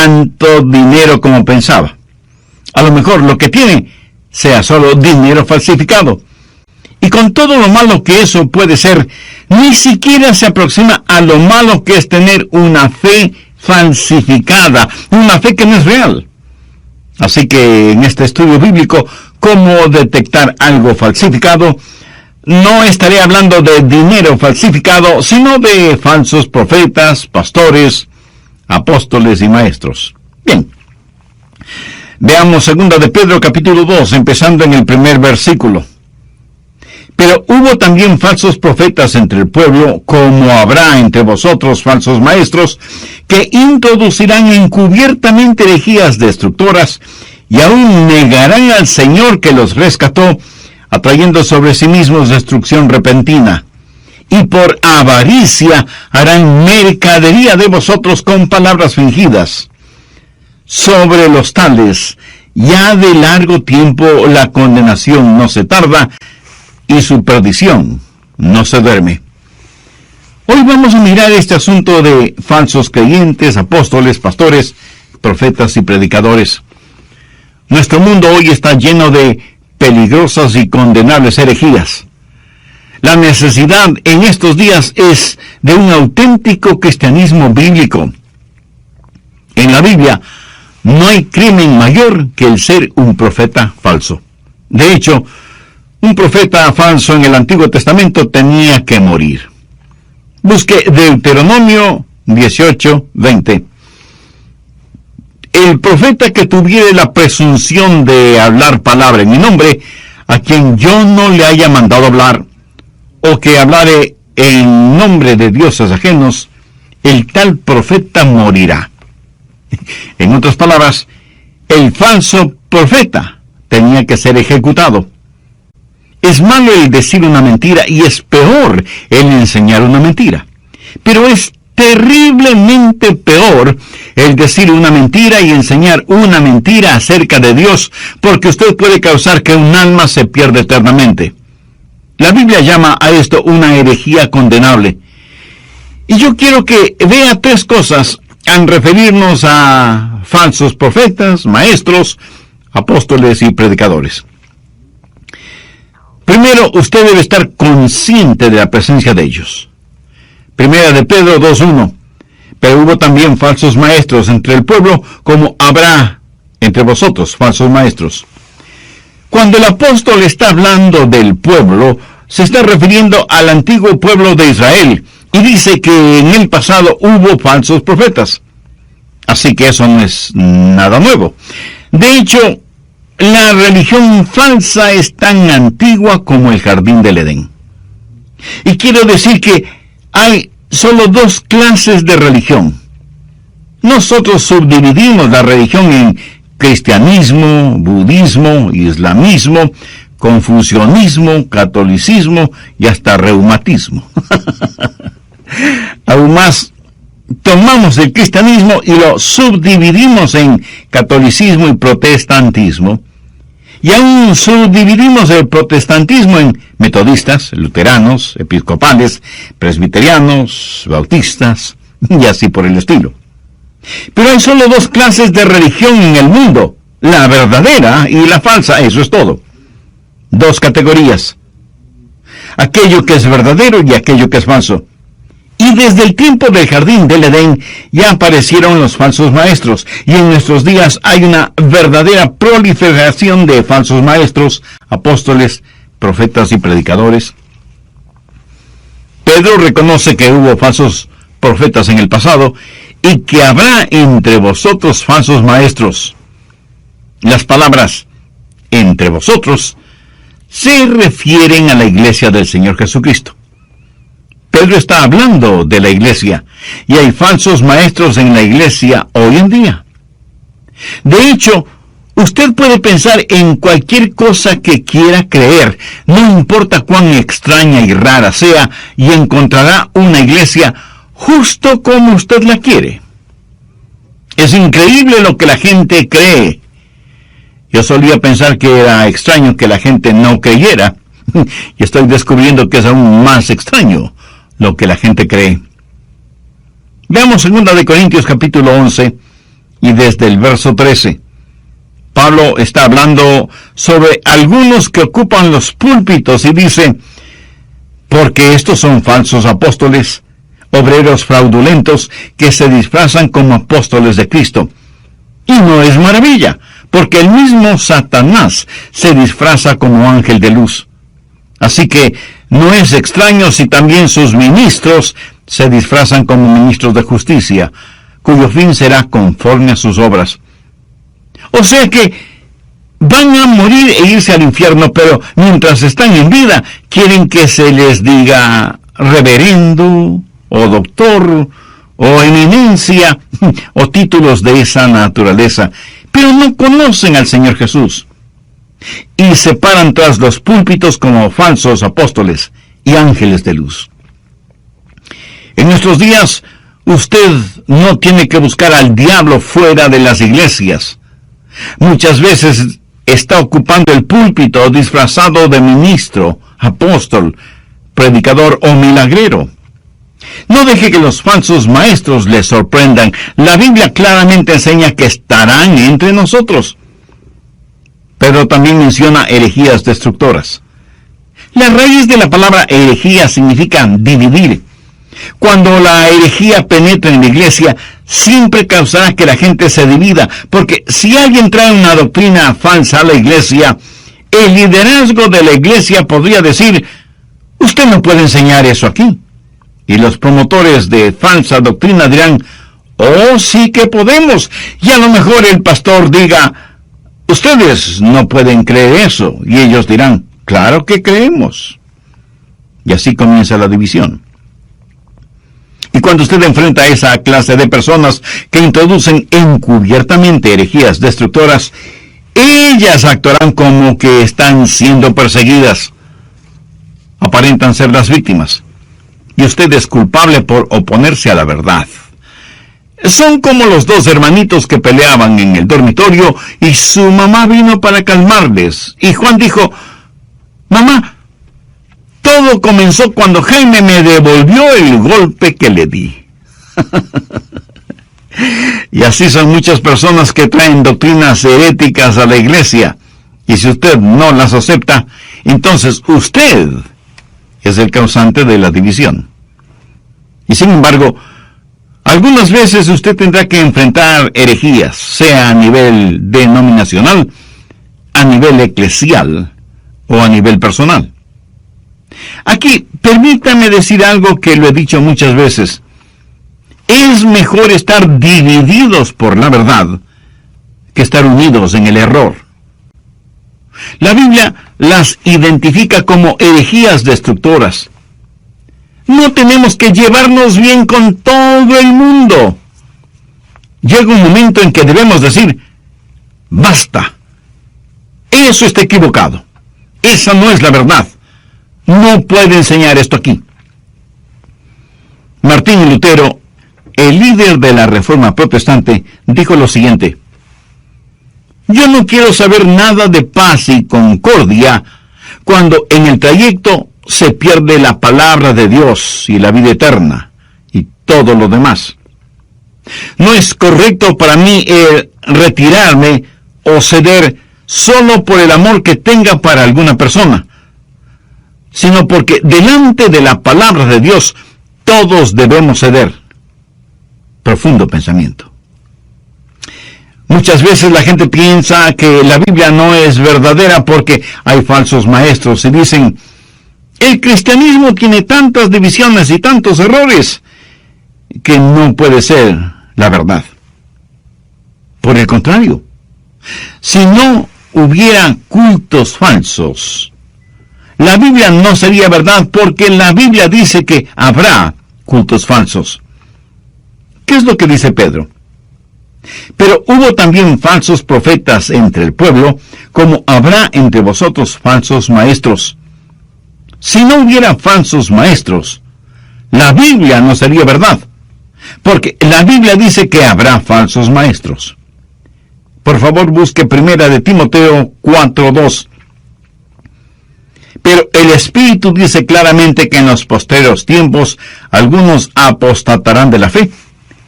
tanto dinero como pensaba. A lo mejor lo que tiene sea solo dinero falsificado. Y con todo lo malo que eso puede ser, ni siquiera se aproxima a lo malo que es tener una fe falsificada, una fe que no es real. Así que en este estudio bíblico, cómo detectar algo falsificado, no estaré hablando de dinero falsificado, sino de falsos profetas, pastores, apóstoles y maestros. Bien. Veamos 2 de Pedro capítulo 2, empezando en el primer versículo. Pero hubo también falsos profetas entre el pueblo, como habrá entre vosotros falsos maestros, que introducirán encubiertamente herejías destructoras, y aún negarán al Señor que los rescató, atrayendo sobre sí mismos destrucción repentina. Y por avaricia harán mercadería de vosotros con palabras fingidas. Sobre los tales, ya de largo tiempo la condenación no se tarda, y su perdición no se duerme. Hoy vamos a mirar este asunto de falsos creyentes, apóstoles, pastores, profetas y predicadores. Nuestro mundo hoy está lleno de peligrosas y condenables herejías. La necesidad en estos días es de un auténtico cristianismo bíblico. En la Biblia no hay crimen mayor que el ser un profeta falso. De hecho, un profeta falso en el Antiguo Testamento tenía que morir. Busque Deuteronomio 18:20. El profeta que tuviere la presunción de hablar palabra en mi nombre, a quien yo no le haya mandado hablar, o que hablare en nombre de dioses ajenos, el tal profeta morirá. En otras palabras, el falso profeta tenía que ser ejecutado. Es malo el decir una mentira y es peor el enseñar una mentira. Pero es terriblemente peor el decir una mentira y enseñar una mentira acerca de Dios, porque usted puede causar que un alma se pierda eternamente. La Biblia llama a esto una herejía condenable. Y yo quiero que vea tres cosas al referirnos a falsos profetas, maestros, apóstoles y predicadores. Primero, usted debe estar consciente de la presencia de ellos. 1 de Pedro 2:1. Pero hubo también falsos maestros entre el pueblo, como habrá entre vosotros falsos maestros. Cuando el apóstol está hablando del pueblo, se está refiriendo al antiguo pueblo de Israel, y dice que en el pasado hubo falsos profetas. Así que eso no es nada nuevo. De hecho, la religión falsa es tan antigua como el jardín del Edén. Y quiero decir que hay solo dos clases de religión. Nosotros subdividimos la religión en cristianismo, budismo, islamismo, confucianismo, catolicismo y hasta reumatismo. Aún más, tomamos el cristianismo y lo subdividimos en catolicismo y protestantismo, y aún subdividimos el protestantismo en metodistas, luteranos, episcopales, presbiterianos, bautistas, y así por el estilo. Pero hay solo dos clases de religión en el mundo, la verdadera y la falsa, eso es todo. Dos categorías: aquello que es verdadero y aquello que es falso. Y desde el tiempo del jardín del Edén ya aparecieron los falsos maestros, y en nuestros días hay una verdadera proliferación de falsos maestros, apóstoles, profetas y predicadores. Pedro reconoce que hubo falsos profetas en el pasado y que habrá entre vosotros falsos maestros. Las palabras entre vosotros se refieren a la iglesia del Señor Jesucristo. Pedro está hablando de la iglesia, y hay falsos maestros en la iglesia hoy en día. De hecho, usted puede pensar en cualquier cosa que quiera creer, no importa cuán extraña y rara sea, y encontrará una iglesia justo como usted la quiere. Es increíble lo que la gente cree. Yo solía pensar que era extraño que la gente no creyera, y estoy descubriendo que es aún más extraño lo que la gente cree. Veamos 2 de Corintios capítulo 11 y desde el verso 13. Pablo está hablando sobre algunos que ocupan los púlpitos y dice: porque estos son falsos apóstoles, obreros fraudulentos que se disfrazan como apóstoles de Cristo. Y no es maravilla, porque el mismo Satanás se disfraza como ángel de luz. Así que no es extraño si también sus ministros se disfrazan como ministros de justicia, cuyo fin será conforme a sus obras. O sea que van a morir e irse al infierno, pero mientras están en vida quieren que se les diga reverendo, o doctor, o eminencia, o títulos de esa naturaleza, pero no conocen al Señor Jesús. Y se paran tras los púlpitos como falsos apóstoles y ángeles de luz. En nuestros días, usted no tiene que buscar al diablo fuera de las iglesias. Muchas veces está ocupando el púlpito disfrazado de ministro, apóstol, predicador o milagrero. No deje que los falsos maestros le sorprendan. La Biblia claramente enseña que estarán entre nosotros. Pero también menciona herejías destructoras. La raíz de la palabra herejía significa dividir. Cuando la herejía penetra en la iglesia, siempre causará que la gente se divida, porque si alguien trae una doctrina falsa a la iglesia, el liderazgo de la iglesia podría decir: usted no puede enseñar eso aquí. Y los promotores de falsa doctrina dirán: oh, sí que podemos. Y a lo mejor el pastor diga: ustedes no pueden creer eso. Y ellos dirán: claro que creemos. Y así comienza la división. Y cuando usted enfrenta a esa clase de personas que introducen encubiertamente herejías destructoras, ellas actuarán como que están siendo perseguidas. Aparentan ser las víctimas. Y usted es culpable por oponerse a la verdad. Son como los dos hermanitos que peleaban en el dormitorio y su mamá vino para calmarles. Y Juan dijo: mamá, todo comenzó cuando Jaime me devolvió el golpe que le di. Y así son muchas personas que traen doctrinas heréticas a la iglesia. Y si usted no las acepta, entonces usted es el causante de la división. Y sin embargo, algunas veces usted tendrá que enfrentar herejías, sea a nivel denominacional, a nivel eclesial o a nivel personal. Aquí, permítame decir algo que lo he dicho muchas veces. Es mejor estar divididos por la verdad que estar unidos en el error. La Biblia las identifica como herejías destructoras. No tenemos que llevarnos bien con todo el mundo. Llega un momento en que debemos decir: basta. Eso está equivocado. Esa no es la verdad. No puede enseñar esto aquí. Martín Lutero, el líder de la Reforma Protestante, dijo lo siguiente: yo no quiero saber nada de paz y concordia cuando en el trayecto se pierde la palabra de Dios y la vida eterna y todo lo demás. No es correcto para mí retirarme o ceder solo por el amor que tenga para alguna persona, sino porque delante de la palabra de Dios todos debemos ceder. Profundo pensamiento. Muchas veces la gente piensa que la Biblia no es verdadera porque hay falsos maestros y dicen: el cristianismo tiene tantas divisiones y tantos errores que no puede ser la verdad. Por el contrario, si no hubiera cultos falsos, la Biblia no sería verdad, porque la Biblia dice que habrá cultos falsos. ¿Qué es lo que dice Pedro? Pero hubo también falsos profetas entre el pueblo, como habrá entre vosotros falsos maestros. Si no hubiera falsos maestros, la Biblia no sería verdad, porque la Biblia dice que habrá falsos maestros. Por favor, busque 1 de Timoteo 4:2. Pero el Espíritu dice claramente que en los postreros tiempos algunos apostatarán de la fe,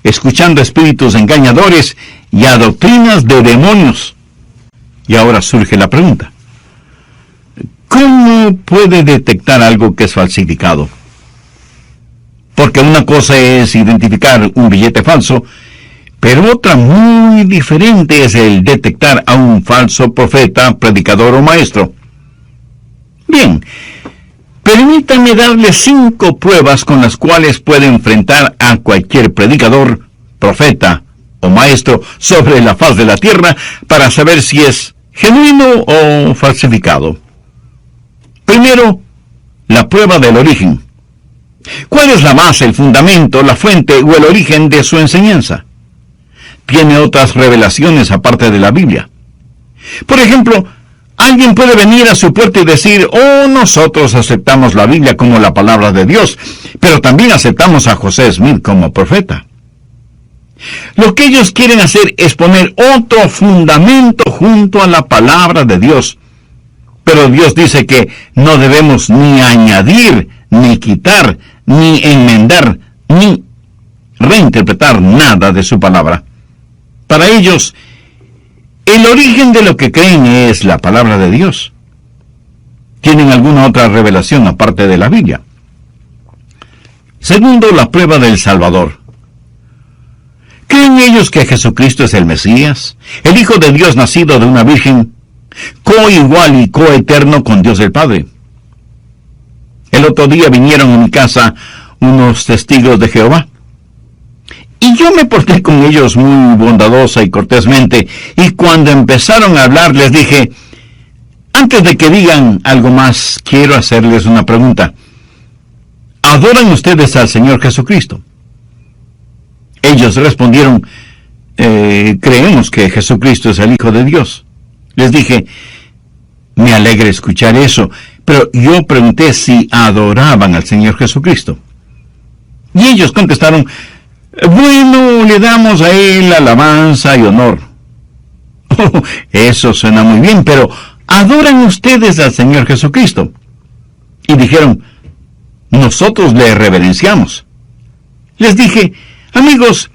escuchando espíritus engañadores y a doctrinas de demonios. Y ahora surge la pregunta: ¿cómo puede detectar algo que es falsificado? Porque una cosa es identificar un billete falso, pero otra muy diferente es el detectar a un falso profeta, predicador o maestro. Bien, permítanme darles 5 pruebas con las cuales puede enfrentar a cualquier predicador, profeta o maestro sobre la faz de la tierra para saber si es genuino o falsificado. Primero, la prueba del origen. ¿Cuál es la base, el fundamento, la fuente o el origen de su enseñanza? ¿Tiene otras revelaciones aparte de la Biblia? Por ejemplo, alguien puede venir a su puerta y decir: oh, nosotros aceptamos la Biblia como la palabra de Dios, pero también aceptamos a José Smith como profeta. Lo que ellos quieren hacer es poner otro fundamento junto a la palabra de Dios. Pero Dios dice que no debemos ni añadir, ni quitar, ni enmendar, ni reinterpretar nada de su palabra. Para ellos, el origen de lo que creen es la palabra de Dios. ¿Tienen alguna otra revelación aparte de la Biblia? Segundo, la prueba del Salvador. ¿Creen ellos que Jesucristo es el Mesías, el Hijo de Dios nacido de una virgen, coigual y coeterno con Dios el Padre? El otro día vinieron a mi casa unos testigos de Jehová, y yo me porté con ellos muy bondadosa y cortésmente, y cuando empezaron a hablar les dije: antes de que digan algo más, quiero hacerles una pregunta. ¿Adoran ustedes al Señor Jesucristo? Ellos respondieron: creemos que Jesucristo es el Hijo de Dios. Les dije: me alegra escuchar eso, pero yo pregunté si adoraban al Señor Jesucristo. Y ellos contestaron: bueno, le damos a Él alabanza y honor. Oh, eso suena muy bien, pero ¿adoran ustedes al Señor Jesucristo? Y dijeron: nosotros le reverenciamos. Les dije: amigos,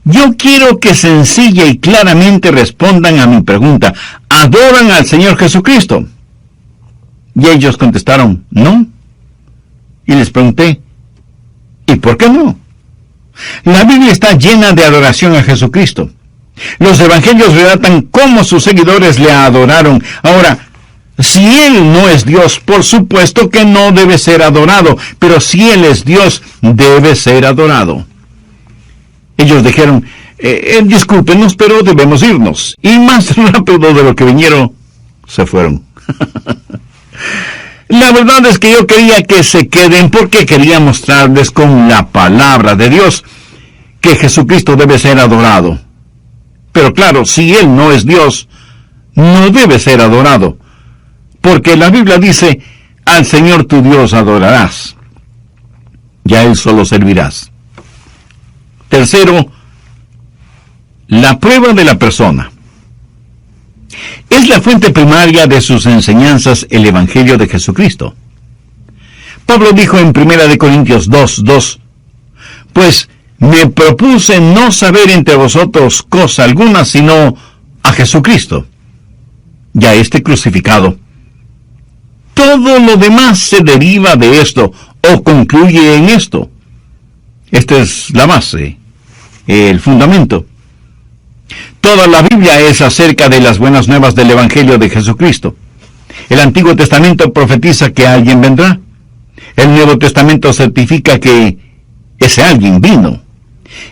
yo quiero que sencilla y claramente respondan a mi pregunta: ¿adoran al Señor Jesucristo? Y ellos contestaron: no. Y les pregunté: ¿y por qué no? La Biblia está llena de adoración a Jesucristo. Los evangelios relatan cómo sus seguidores le adoraron. Ahora, si Él no es Dios, por supuesto que no debe ser adorado, pero si Él es Dios, debe ser adorado. Ellos dijeron: discúlpenos, pero debemos irnos. Y más rápido de lo que vinieron, se fueron. La verdad es que yo quería que se queden porque quería mostrarles con la palabra de Dios que Jesucristo debe ser adorado. Pero claro, si Él no es Dios, no debe ser adorado. Porque la Biblia dice: al Señor tu Dios adorarás, y a Él solo servirás. Tercero, la prueba de la persona. Es la fuente primaria de sus enseñanzas el Evangelio de Jesucristo. Pablo dijo en 1 Corintios 2:2, pues me propuse no saber entre vosotros cosa alguna sino a Jesucristo, y a este crucificado. Todo lo demás se deriva de esto, o concluye en esto. Esta es la base, el fundamento. Toda la Biblia es acerca de las buenas nuevas del Evangelio de Jesucristo. El Antiguo Testamento profetiza que alguien vendrá. El Nuevo Testamento certifica que ese alguien vino.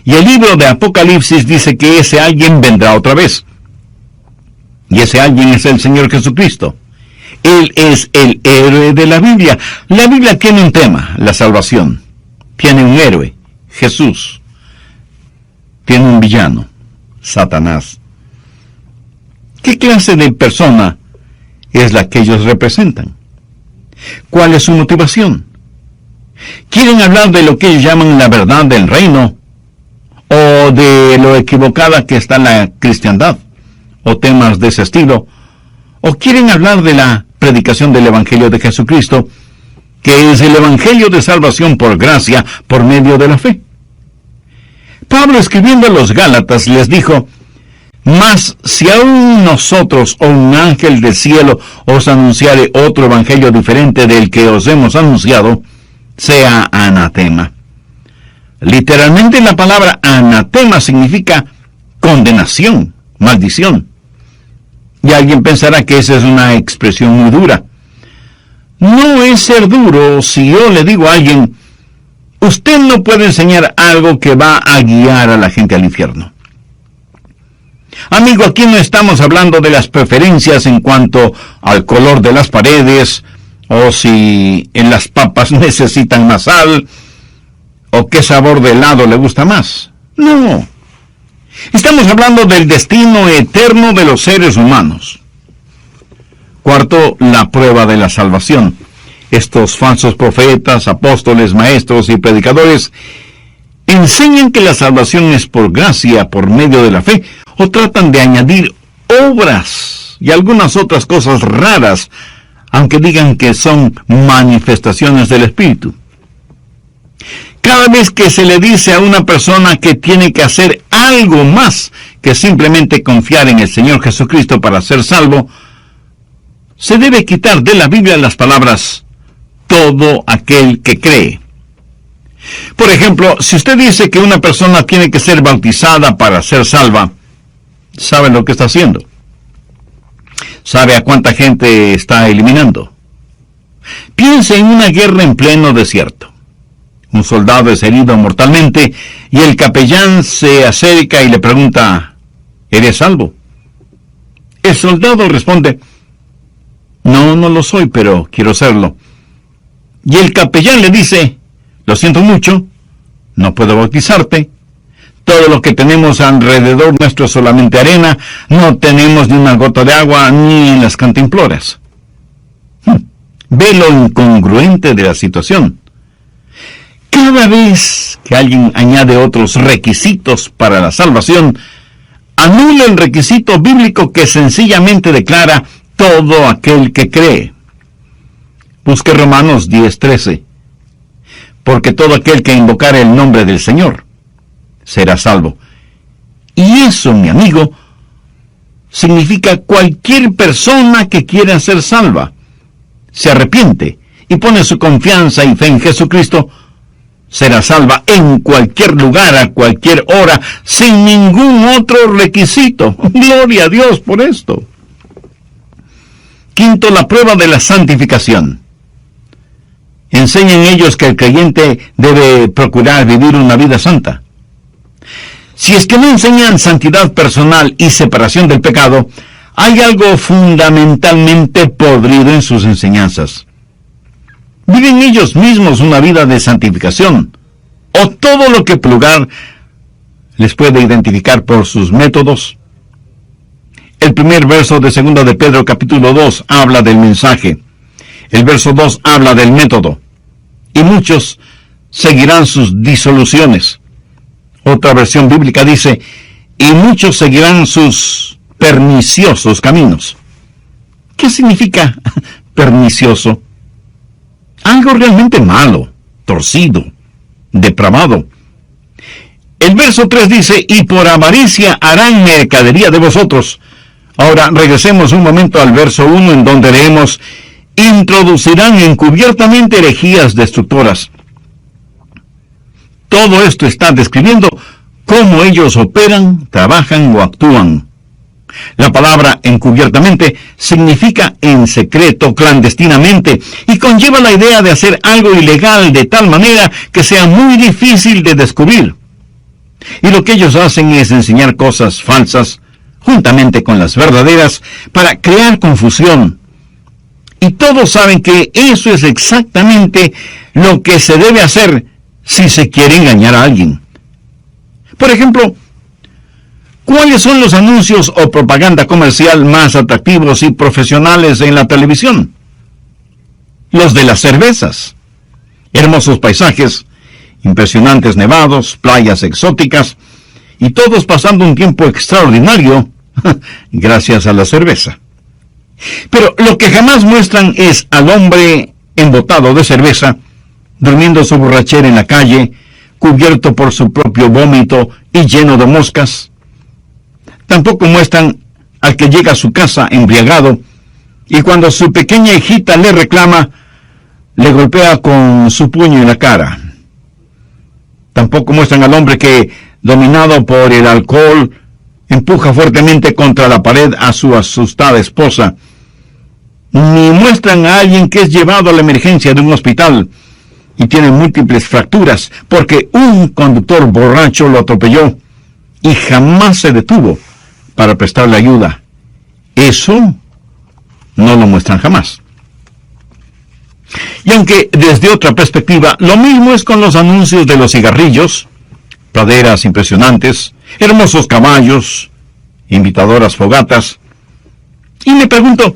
Y el libro de Apocalipsis dice que ese alguien vendrá otra vez. Y ese alguien es el Señor Jesucristo. Él es el héroe de la Biblia. La Biblia tiene un tema, la salvación. Tiene un héroe, Jesús. Tiene un villano, Satanás. ¿Qué clase de persona es la que ellos representan? ¿Cuál es su motivación? ¿Quieren hablar de lo que ellos llaman la verdad del reino? ¿O de lo equivocada que está la cristiandad? ¿O temas de ese estilo? ¿O quieren hablar de la predicación del Evangelio de Jesucristo, que es el Evangelio de salvación por gracia, por medio de la fe? Pablo, escribiendo a los Gálatas, les dijo: mas si aún nosotros o un ángel del cielo os anunciare otro evangelio diferente del que os hemos anunciado, sea anatema. Literalmente la palabra anatema significa condenación, maldición. Y alguien pensará que esa es una expresión muy dura. No es ser duro si yo le digo a alguien: usted no puede enseñar algo que va a guiar a la gente al infierno. Amigo, aquí no estamos hablando de las preferencias en cuanto al color de las paredes, o si en las papas necesitan más sal, o qué sabor de helado le gusta más. No. Estamos hablando del destino eterno de los seres humanos. Cuarto, la prueba de la salvación. Estos falsos profetas, apóstoles, maestros y predicadores enseñan que la salvación es por gracia, por medio de la fe, o tratan de añadir obras y algunas otras cosas raras, aunque digan que son manifestaciones del Espíritu. Cada vez que se le dice a una persona que tiene que hacer algo más que simplemente confiar en el Señor Jesucristo para ser salvo, se debe quitar de la Biblia las palabras todo aquel que cree. Por ejemplo, si usted dice que una persona tiene que ser bautizada para ser salva, ¿sabe lo que está haciendo? ¿Sabe a cuánta gente está eliminando? Piense en una guerra en pleno desierto. Un soldado es herido mortalmente y el capellán se acerca y le pregunta: ¿eres salvo? El soldado responde: no lo soy, pero quiero serlo. Y el capellán le dice: lo siento mucho, no puedo bautizarte. Todo lo que tenemos alrededor nuestro es solamente arena, no tenemos ni una gota de agua ni en las cantimploras. Ve lo incongruente de la situación. Cada vez que alguien añade otros requisitos para la salvación, anula el requisito bíblico que sencillamente declara todo aquel que cree. Busque Romanos 10:13. Porque todo aquel que invocare el nombre del Señor será salvo. Y eso, mi amigo, significa cualquier persona que quiera ser salva, se arrepiente y pone su confianza y fe en Jesucristo, será salva en cualquier lugar, a cualquier hora, sin ningún otro requisito. Gloria a Dios por esto. Quinto, la prueba de la santificación. Enseñan ellos que el creyente debe procurar vivir una vida santa. Si es que no enseñan santidad personal y separación del pecado, hay algo fundamentalmente podrido en sus enseñanzas. ¿Viven ellos mismos una vida de santificación? ¿O todo lo que Plugar les puede identificar por sus métodos? El primer verso de 2 de Pedro capítulo 2 habla del mensaje. El verso 2 habla del método. Y muchos seguirán sus disoluciones. Otra versión bíblica dice: y muchos seguirán sus perniciosos caminos. ¿Qué significa pernicioso? Algo realmente malo, torcido, depravado. El verso 3 dice: y por avaricia harán mercadería de vosotros. Ahora regresemos un momento al verso 1, en donde leemos: introducirán encubiertamente herejías destructoras. Todo esto está describiendo cómo ellos operan, trabajan o actúan. La palabra encubiertamente significa en secreto, clandestinamente, y conlleva la idea de hacer algo ilegal de tal manera que sea muy difícil de descubrir. Y lo que ellos hacen es enseñar cosas falsas, juntamente con las verdaderas, para crear confusión. Y todos saben que eso es exactamente lo que se debe hacer si se quiere engañar a alguien. Por ejemplo, ¿cuáles son los anuncios o propaganda comercial más atractivos y profesionales en la televisión? Los de las cervezas. Hermosos paisajes, impresionantes nevados, playas exóticas, y todos pasando un tiempo extraordinario gracias a la cerveza. Pero lo que jamás muestran es al hombre embotado de cerveza, durmiendo su borrachera en la calle, cubierto por su propio vómito y lleno de moscas. Tampoco muestran al que llega a su casa embriagado y cuando su pequeña hijita le reclama, le golpea con su puño en la cara. Tampoco muestran al hombre que, dominado por el alcohol, empuja fuertemente contra la pared a su asustada esposa. Ni muestran a alguien que es llevado a la emergencia de un hospital y tiene múltiples fracturas porque un conductor borracho lo atropelló y jamás se detuvo para prestarle ayuda. Eso no lo muestran jamás. Y aunque desde otra perspectiva, lo mismo es con los anuncios de los cigarrillos, praderas impresionantes, hermosos caballos, invitadoras fogatas. Y me pregunto,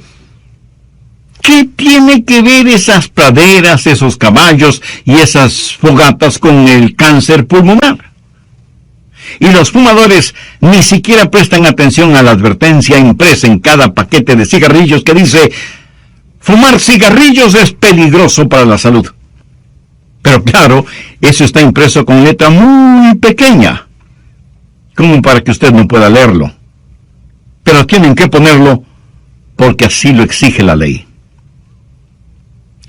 ¿qué tiene que ver esas praderas, esos caballos y esas fogatas con el cáncer pulmonar? Y los fumadores ni siquiera prestan atención a la advertencia impresa en cada paquete de cigarrillos que dice: fumar cigarrillos es peligroso para la salud. Pero claro, eso está impreso con letra muy pequeña, como para que usted no pueda leerlo. Pero tienen que ponerlo porque así lo exige la ley.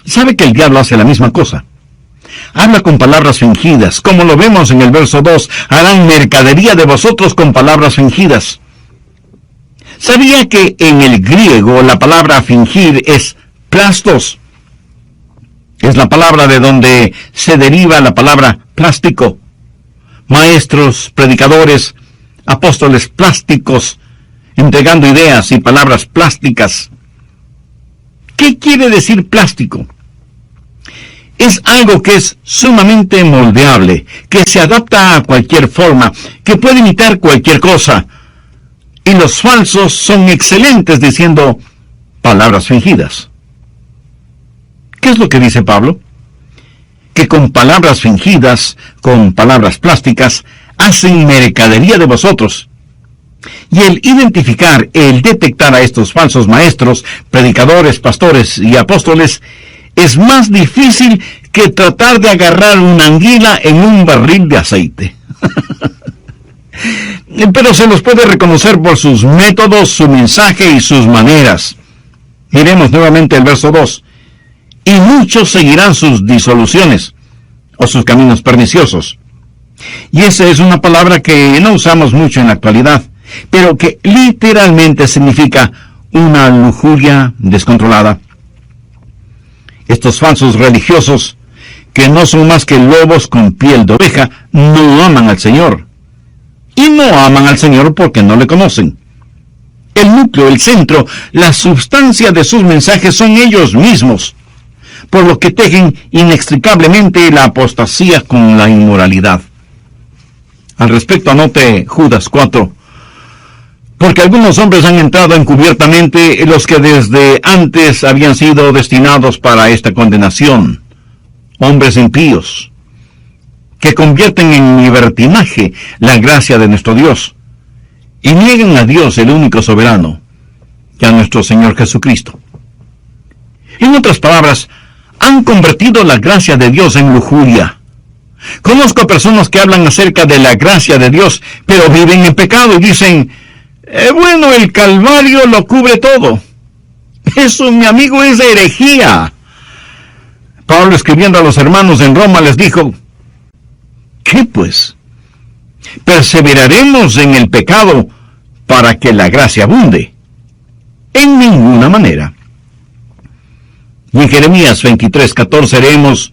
¿Sabe que el diablo hace la misma cosa? Habla con palabras fingidas, como lo vemos en el verso 2, harán mercadería de vosotros con palabras fingidas. ¿Sabía que en el griego la palabra fingir es plastos? Es la palabra de donde se deriva la palabra plástico. Maestros, predicadores, apóstoles plásticos, entregando ideas y palabras plásticas. ¿Qué quiere decir plástico? Es algo que es sumamente moldeable, que se adapta a cualquier forma, que puede imitar cualquier cosa. Y los falsos son excelentes diciendo palabras fingidas. ¿Qué es lo que dice Pablo? Que con palabras fingidas, con palabras plásticas, hacen mercadería de vosotros. Y el identificar, el detectar a estos falsos maestros, predicadores, pastores y apóstoles, es más difícil que tratar de agarrar una anguila en un barril de aceite. Pero se los puede reconocer por sus métodos, su mensaje y sus maneras. Miremos nuevamente el verso 2. Y muchos seguirán sus disoluciones, o sus caminos perniciosos. Y esa es una palabra que no usamos mucho en la actualidad, pero que literalmente significa una lujuria descontrolada. Estos falsos religiosos, que no son más que lobos con piel de oveja, no aman al Señor. Y no aman al Señor porque no le conocen. El núcleo, el centro, la sustancia de sus mensajes son ellos mismos, por lo que tejen inextricablemente la apostasía con la inmoralidad. Al respecto, anote Judas 4, porque algunos hombres han entrado encubiertamente, los que desde antes habían sido destinados para esta condenación, hombres impíos, que convierten en libertinaje la gracia de nuestro Dios, y niegan a Dios, el único soberano, y a nuestro Señor Jesucristo. En otras palabras, han convertido la gracia de Dios en lujuria. Conozco personas que hablan acerca de la gracia de Dios, pero viven en pecado y dicen: bueno, el Calvario lo cubre todo. Eso, mi amigo, es herejía. Pablo, escribiendo a los hermanos en Roma, les dijo: ¿qué pues? ¿Perseveraremos en el pecado para que la gracia abunde? En ninguna manera. Y en Jeremías 23:14 leemos: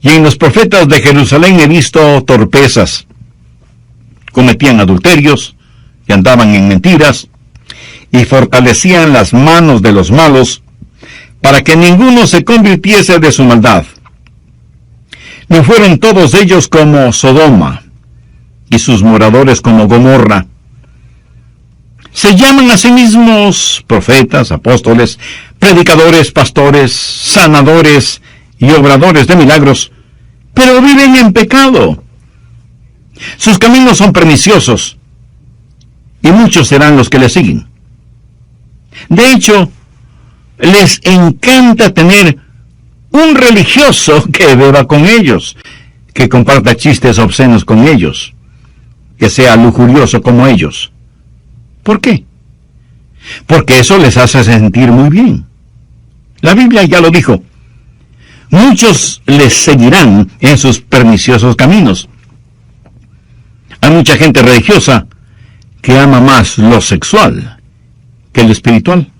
y en los profetas de Jerusalén he visto torpezas. Cometían adulterios y andaban en mentiras, y fortalecían las manos de los malos, para que ninguno se convirtiese de su maldad. ¿No fueron todos ellos como Sodoma, y sus moradores como Gomorra? Se llaman a sí mismos profetas, apóstoles, predicadores, pastores, sanadores y obradores de milagros, pero viven en pecado. Sus caminos son perniciosos, y muchos serán los que le siguen. De hecho, les encanta tener un religioso que beba con ellos, que comparta chistes obscenos con ellos, que sea lujurioso como ellos. ¿Por qué? Porque eso les hace sentir muy bien. La Biblia ya lo dijo. Muchos les seguirán en sus perniciosos caminos. Hay mucha gente religiosa que ama más lo sexual que lo espiritual.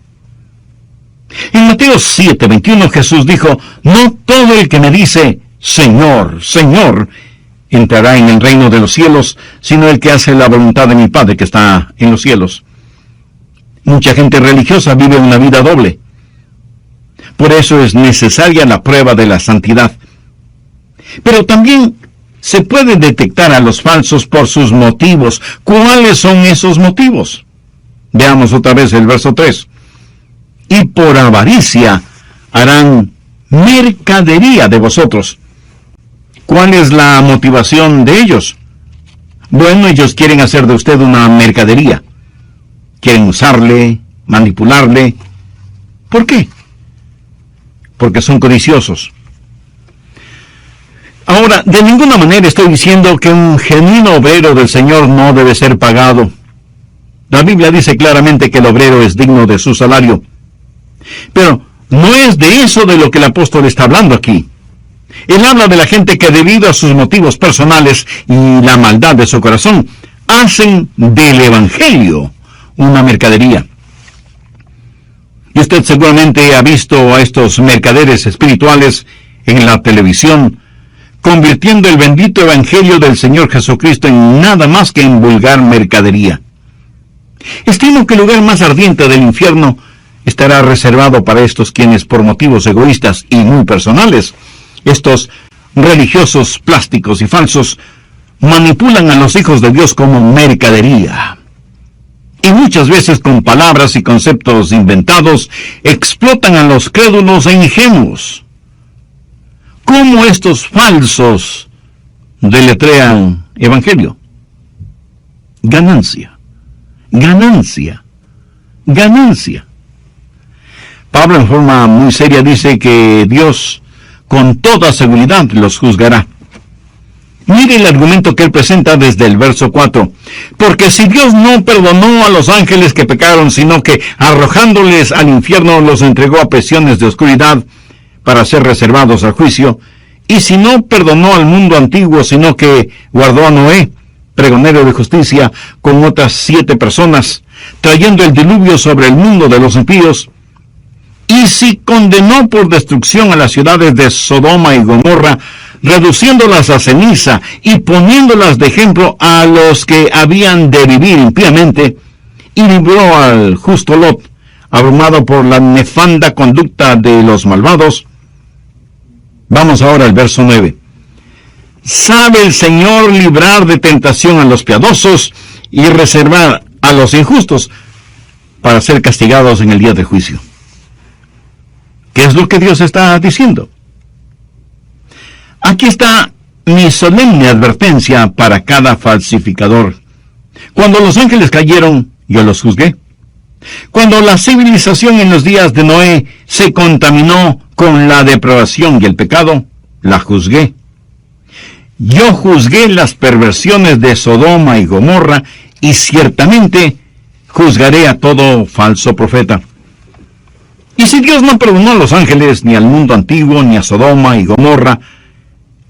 En Mateo 7:21 Jesús dijo: no todo el que me dice Señor, Señor, entrará en el reino de los cielos, sino el que hace la voluntad de mi Padre que está en los cielos. Mucha gente religiosa vive una vida doble. Por eso es necesaria la prueba de la santidad. Pero también se puede detectar a los falsos por sus motivos. ¿Cuáles son esos motivos? Veamos otra vez el verso 3. Y por avaricia harán mercadería de vosotros. ¿Cuál es la motivación de ellos? Bueno, ellos quieren hacer de usted una mercadería. Quieren usarle, manipularle. ¿Por qué? Porque son codiciosos. Ahora, de ninguna manera estoy diciendo que un genuino obrero del Señor no debe ser pagado. La Biblia dice claramente que el obrero es digno de su salario. Pero no es de eso de lo que el apóstol está hablando aquí. Él habla de la gente que debido a sus motivos personales y la maldad de su corazón, hacen del Evangelio una mercadería. Y usted seguramente ha visto a estos mercaderes espirituales en la televisión, convirtiendo el bendito Evangelio del Señor Jesucristo en nada más que en vulgar mercadería. Estimo que el lugar más ardiente del infierno estará reservado para estos quienes por motivos egoístas y muy personales, estos religiosos plásticos y falsos, manipulan a los hijos de Dios como mercadería. Y muchas veces con palabras y conceptos inventados, explotan a los crédulos e ingenuos. ¿Cómo estos falsos deletrean evangelio? Ganancia, ganancia, ganancia. Pablo en forma muy seria dice que Dios con toda seguridad los juzgará. Mire el argumento que él presenta desde el verso 4. Porque si Dios no perdonó a los ángeles que pecaron, sino que arrojándoles al infierno los entregó a prisiones de oscuridad para ser reservados al juicio, y si no perdonó al mundo antiguo, sino que guardó a Noé, pregonero de justicia, con otras 7 personas, trayendo el diluvio sobre el mundo de los impíos, y si condenó por destrucción a las ciudades de Sodoma y Gomorra, reduciéndolas a ceniza y poniéndolas de ejemplo a los que habían de vivir impíamente, y libró al justo Lot, abrumado por la nefanda conducta de los malvados. Vamos ahora al verso 9. Sabe el Señor librar de tentación a los piadosos y reservar a los injustos para ser castigados en el día de juicio. ¿Qué es lo que Dios está diciendo? Aquí está mi solemne advertencia para cada falsificador. Cuando los ángeles cayeron, yo los juzgué. Cuando la civilización en los días de Noé se contaminó con la depravación y el pecado, la juzgué. Yo juzgué las perversiones de Sodoma y Gomorra, y ciertamente juzgaré a todo falso profeta. Y si Dios no perdonó a los ángeles, ni al mundo antiguo, ni a Sodoma y Gomorra,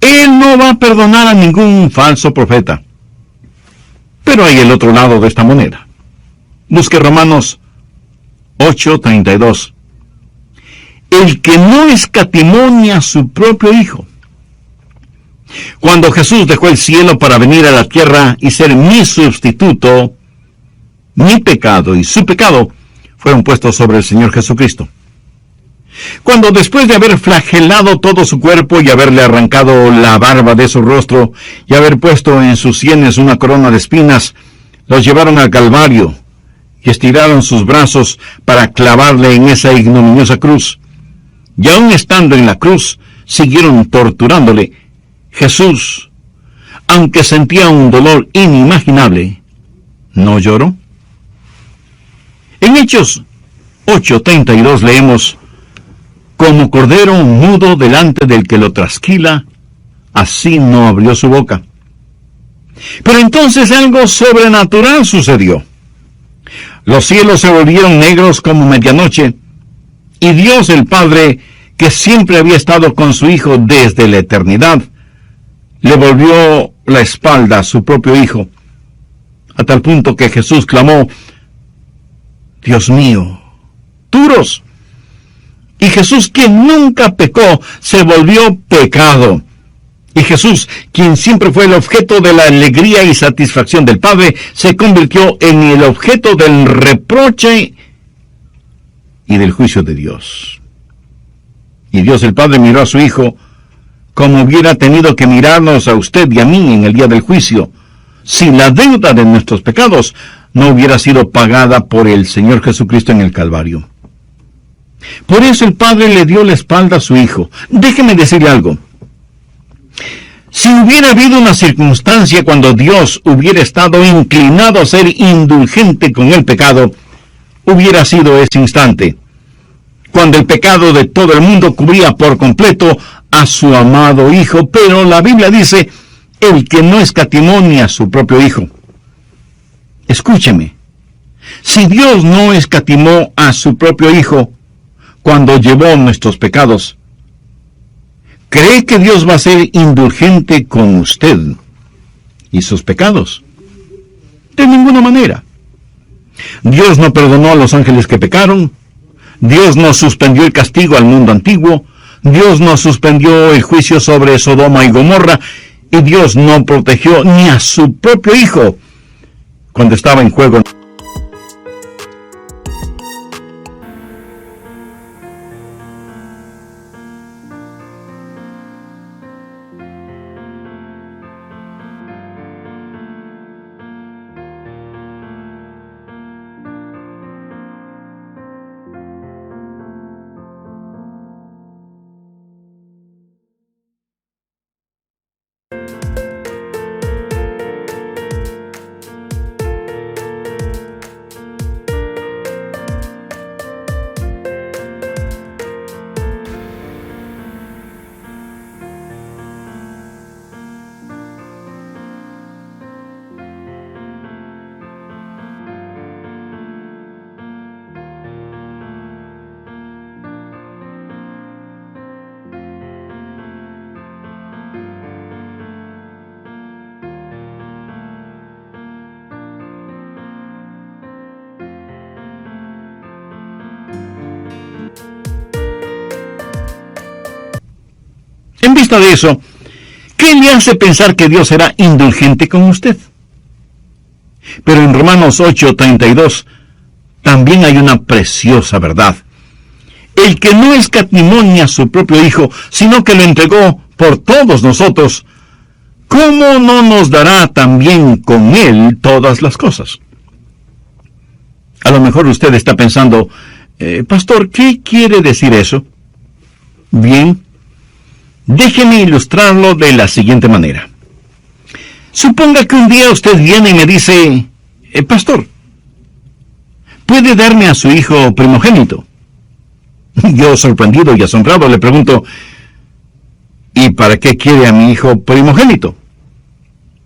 Él no va a perdonar a ningún falso profeta. Pero hay el otro lado de esta moneda. Busque Romanos 8:32. El que no escatimó ni a su propio Hijo. Cuando Jesús dejó el cielo para venir a la tierra y ser mi sustituto, mi pecado y su pecado fueron puestos sobre el Señor Jesucristo. Cuando después de haber flagelado todo su cuerpo y haberle arrancado la barba de su rostro y haber puesto en sus sienes una corona de espinas, los llevaron al Calvario y estiraron sus brazos para clavarle en esa ignominiosa cruz. Y aun estando en la cruz, siguieron torturándole. Jesús, aunque sentía un dolor inimaginable, ¿no lloró? En Hechos 8:32 leemos: como cordero mudo delante del que lo trasquila, así no abrió su boca. Pero entonces algo sobrenatural sucedió. Los cielos se volvieron negros como medianoche, y Dios el Padre, que siempre había estado con su Hijo desde la eternidad, le volvió la espalda a su propio Hijo, a tal punto que Jesús clamó: Dios mío, duros. Y Jesús, quien nunca pecó, se volvió pecado. Y Jesús, quien siempre fue el objeto de la alegría y satisfacción del Padre, se convirtió en el objeto del reproche y del juicio de Dios. Y Dios el Padre miró a su Hijo como hubiera tenido que mirarnos a usted y a mí en el día del juicio, si la deuda de nuestros pecados no hubiera sido pagada por el Señor Jesucristo en el Calvario. Por eso el Padre le dio la espalda a su Hijo. Déjeme decirle algo. Si hubiera habido una circunstancia cuando Dios hubiera estado inclinado a ser indulgente con el pecado, hubiera sido ese instante, cuando el pecado de todo el mundo cubría por completo a su amado Hijo. Pero la Biblia dice: el que no escatimó ni a su propio Hijo. Escúcheme, si Dios no escatimó a su propio Hijo cuando llevó nuestros pecados, ¿cree que Dios va a ser indulgente con usted y sus pecados? De ninguna manera. Dios no perdonó a los ángeles que pecaron. Dios no suspendió el castigo al mundo antiguo. Dios no suspendió el juicio sobre Sodoma y Gomorra. Y Dios no protegió ni a su propio Hijo cuando estaba en juego. En vista de eso, ¿qué le hace pensar que Dios será indulgente con usted? Pero en Romanos 8:32 también hay una preciosa verdad. El que no escatimó ni a su propio Hijo, sino que lo entregó por todos nosotros, ¿cómo no nos dará también con Él todas las cosas? A lo mejor usted está pensando: Pastor, ¿qué quiere decir eso? Bien, déjeme ilustrarlo de la siguiente manera. Suponga que un día usted viene y me dice: Pastor, ¿puede darme a su hijo primogénito? Yo, sorprendido y asombrado, le pregunto: ¿y para qué quiere a mi hijo primogénito?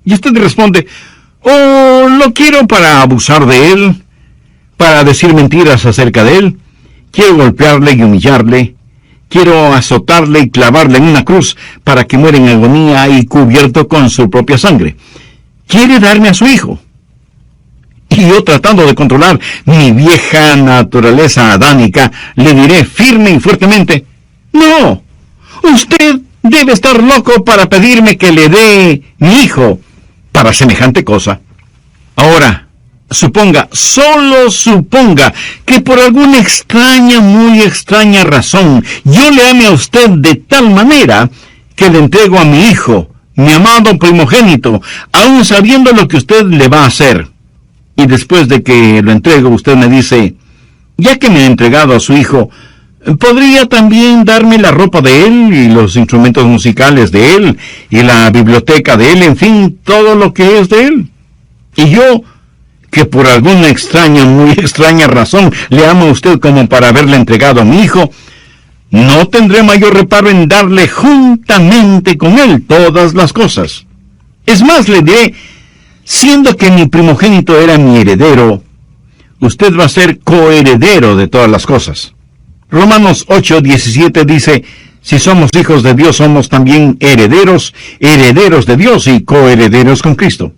Y usted responde: oh, lo quiero para abusar de él, para decir mentiras acerca de él, quiero golpearle y humillarle, quiero azotarle y clavarle en una cruz para que muera en agonía y cubierto con su propia sangre. ¿Quiere darme a su hijo? Y yo, tratando de controlar mi vieja naturaleza adánica, le diré firme y fuertemente: no, usted debe estar loco para pedirme que le dé mi hijo para semejante cosa. Ahora, suponga, solo suponga, que por alguna extraña, muy extraña razón, yo le ame a usted de tal manera que le entrego a mi hijo, mi amado primogénito, aun sabiendo lo que usted le va a hacer. Y después de que lo entrego, usted me dice: ya que me ha entregado a su hijo, ¿podría también darme la ropa de él, y los instrumentos musicales de él, y la biblioteca de él, en fin, todo lo que es de él? Y yo, que por alguna extraña, muy extraña razón, le amo a usted como para haberle entregado a mi hijo, no tendré mayor reparo en darle juntamente con él todas las cosas. Es más, le diré, siendo que mi primogénito era mi heredero, usted va a ser coheredero de todas las cosas. Romanos 8:17 dice, si somos hijos de Dios, somos también herederos, herederos de Dios y coherederos con Cristo.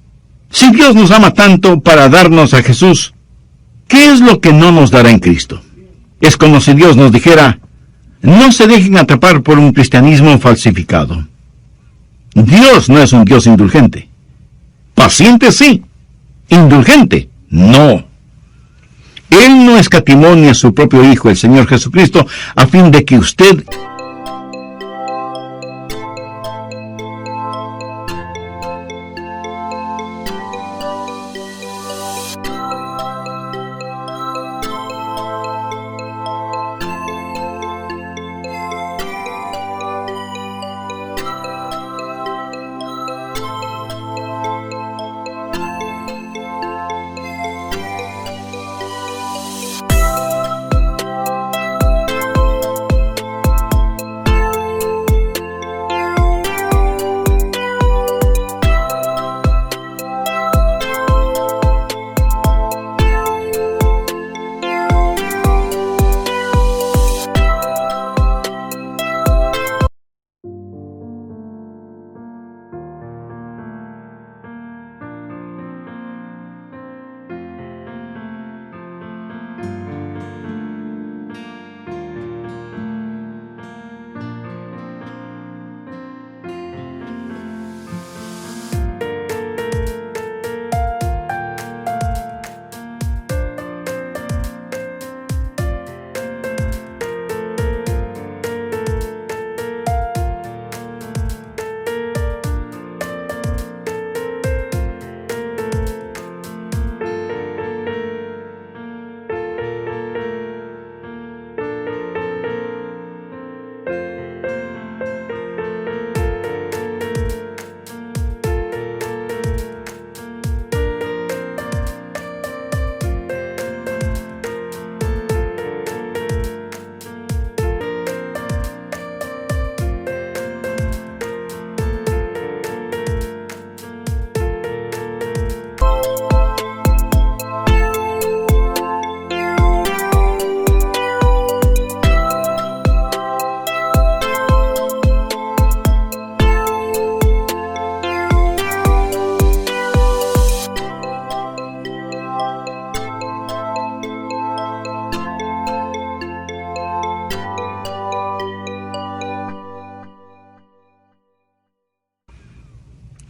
Si Dios nos ama tanto para darnos a Jesús, ¿qué es lo que no nos dará en Cristo? Es como si Dios nos dijera, no se dejen atrapar por un cristianismo falsificado. Dios no es un Dios indulgente. Paciente sí, indulgente no. Él no escatimó ni a su propio Hijo, el Señor Jesucristo, a fin de que usted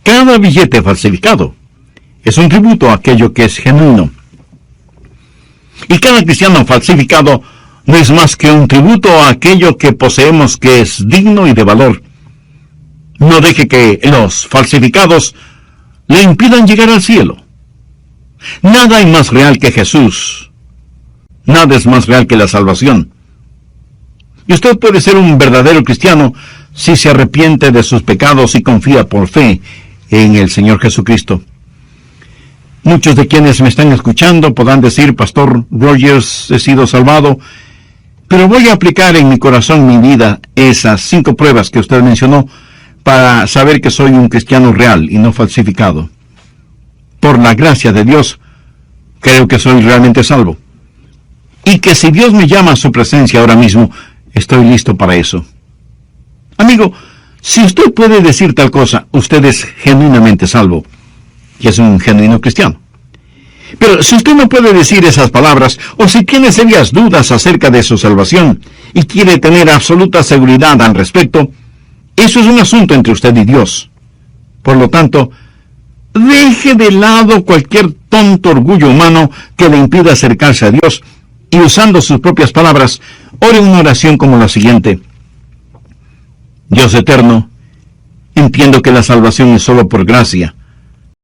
cada billete falsificado es un tributo a aquello que es genuino. Y cada cristiano falsificado no es más que un tributo a aquello que poseemos que es digno y de valor. No deje que los falsificados le impidan llegar al cielo. Nada hay más real que Jesús. Nada es más real que la salvación. Y usted puede ser un verdadero cristiano si se arrepiente de sus pecados y confía por fe en el Señor Jesucristo. Muchos de quienes me están escuchando podrán decir, Pastor Rogers, he sido salvado, pero voy a aplicar en mi corazón, mi vida, esas 5 pruebas que usted mencionó para saber que soy un cristiano real y no falsificado. Por la gracia de Dios, creo que soy realmente salvo. Y que si Dios me llama a su presencia ahora mismo, estoy listo para eso. Amigo, si usted puede decir tal cosa, usted es genuinamente salvo y es un genuino cristiano. Pero si usted no puede decir esas palabras, o si tiene serias dudas acerca de su salvación y quiere tener absoluta seguridad al respecto, eso es un asunto entre usted y Dios. Por lo tanto, deje de lado cualquier tonto orgullo humano que le impida acercarse a Dios y, usando sus propias palabras, ore una oración como la siguiente: Dios eterno, entiendo que la salvación es solo por gracia,